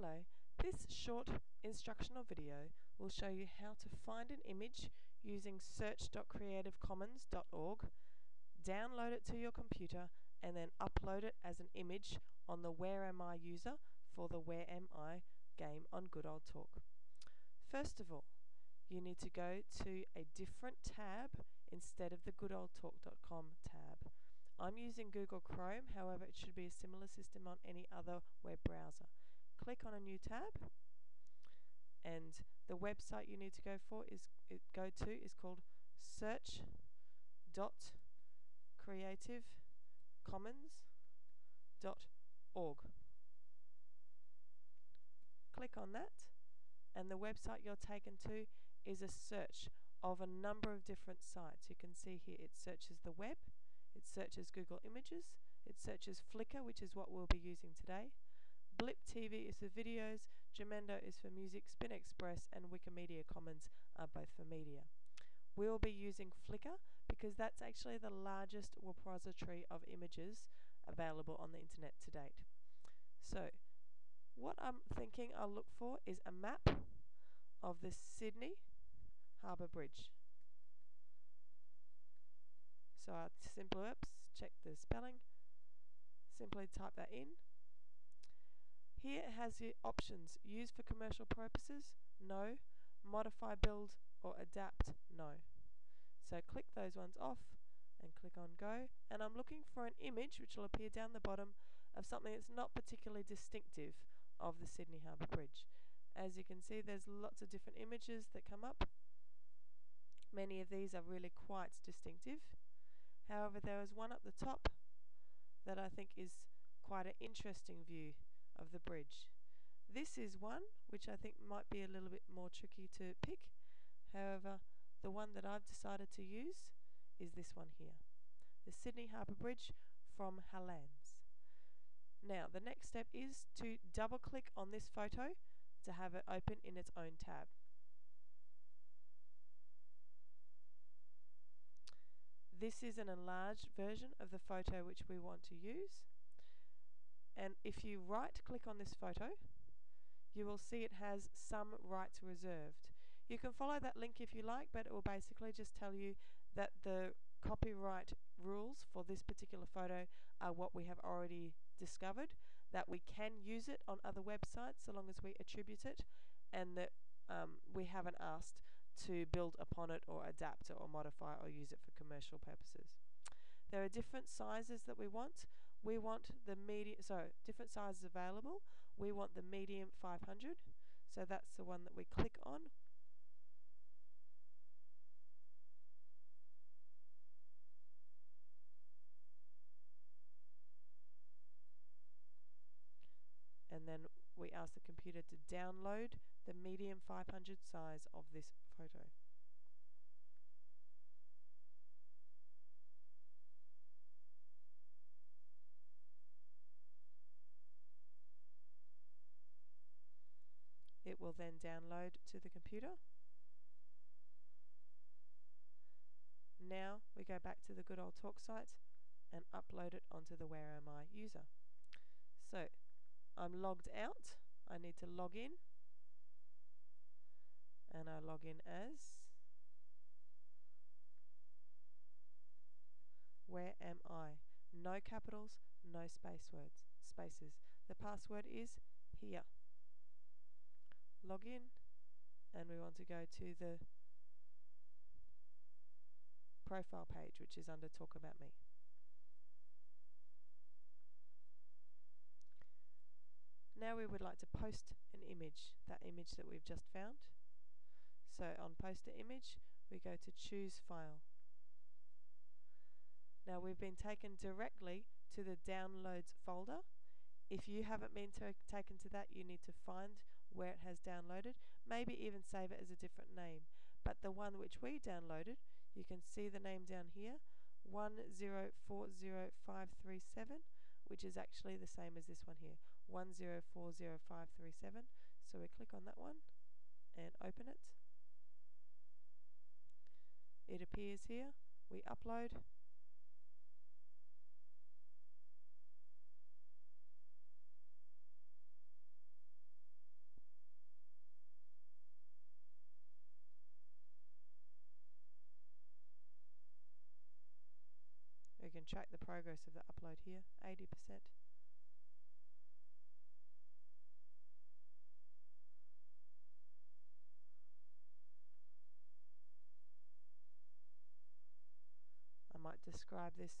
Hello, this short instructional video will show you how to find an image using search.creativecommons.org, download it to your computer and then upload it as an image on the whereami user for the whereami game on Good Old Talk. First of all, you need to go to a different tab instead of the goodoldtalk.com tab. I'm using Google Chrome, however it should be a similar system on any other web browser. Click on a new tab, and the website you need to go to is called search.creativecommons.org. Click on that, and the website you're taken to is a search of a number of different sites. You can see here it searches the web, it searches Google Images, it searches Flickr, which is what we'll be using today. Blip TV is for videos, Jamendo is for music, Spin Express and Wikimedia Commons are both for media. We'll be using Flickr because that's actually the largest repository of images available on the internet to date. So, what I'm thinking I'll look for is a map of the Sydney Harbour Bridge. So I'll check the spelling, simply type that in. Here it has the options: use for commercial purposes, no; modify, build or adapt, no. So click those ones off and click on go, and I'm looking for an image which will appear down the bottom of something that's not particularly distinctive of the Sydney Harbour Bridge. As you can see, there's lots of different images that come up. Many of these are really quite distinctive. However, there is one at the top that I think is quite an interesting view of the bridge. This is one which I think might be a little bit more tricky to pick. However, the one that I've decided to use is this one here, the Sydney Harbour Bridge from Hallands. Now, the next step is to double click on this photo to have it open in its own tab. This is an enlarged version of the photo which we want to use. And if you right click on this photo, you will see it has some rights reserved. You can follow that link if you like, but it will basically just tell you that the copyright rules for this particular photo are what we have already discovered, that we can use it on other websites so long as we attribute it, and that we haven't asked to build upon it or adapt it or modify or use it for commercial purposes. There are different sizes that we want. We want the medium, different sizes available. We want the medium 500, so that's the one that we click on. And then we ask the computer to download the medium 500 size of this photo. It will then download to the computer. Now we go back to the Good Old Talk site and upload it onto the whereami user. So I'm logged out. I need to log in, and I log in as whereami. No capitals, no spaces. The password is here. Log in, and we want to go to the profile page, which is under Talk About Me. Now we would like to post an image, that image that we've just found. So on Post an Image, we go to Choose File. Now we've been taken directly to the Downloads folder. If you haven't been taken to that, you need to find where it has downloaded, maybe even save it as a different name. But the one which we downloaded, you can see the name down here, 1040537, which is actually the same as this one here, 1040537. So we click on that one and open it. It appears here. We upload. can track the progress of the upload here, 80%. I might describe this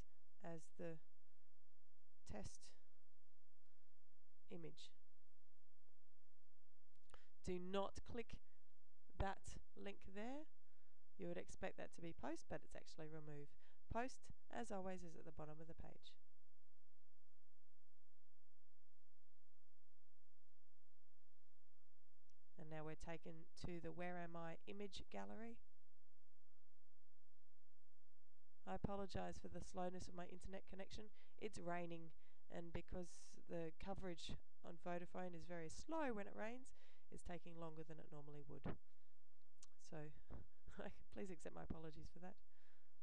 as the test image. Do not click that link there. You would expect that to be post, but it's actually remove. Post, as always, is at the bottom of the page. And now we're taken to the Where Am I image gallery. I apologise for the slowness of my internet connection. It's raining, and because the coverage on Vodafone is very slow when it rains, it's taking longer than it normally would. So please accept my apologies for that.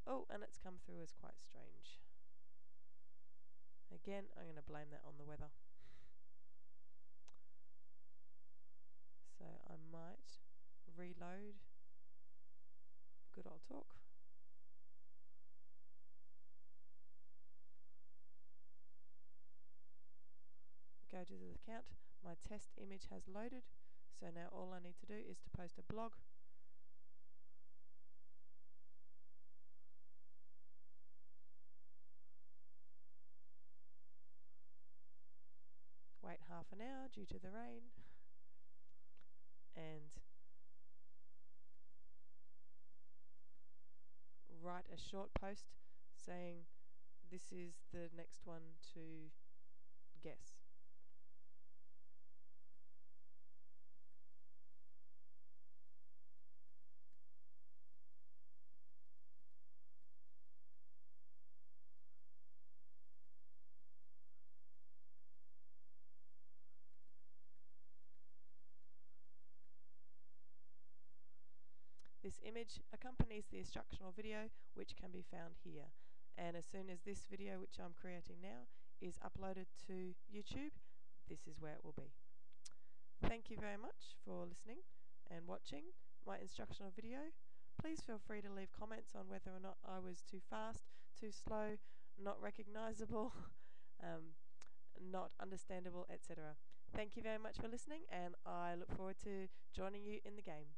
Oh, and it's come through as quite strange. Again, I'm going to blame that on the weather. So I might reload Good Old Talk. Go to the account. My test image has loaded. So now all I need to do is to post a blog. Wait half an hour due to the rain. And write a short post saying this is the next one to guess. This image accompanies the instructional video, which can be found here. And as soon as this video, which I'm creating now, is uploaded to YouTube, this is where it will be. Thank you very much for listening and watching my instructional video. Please feel free to leave comments on whether or not I was too fast, too slow, not recognizable, not understandable, etc. Thank you very much for listening, and I look forward to joining you in the game.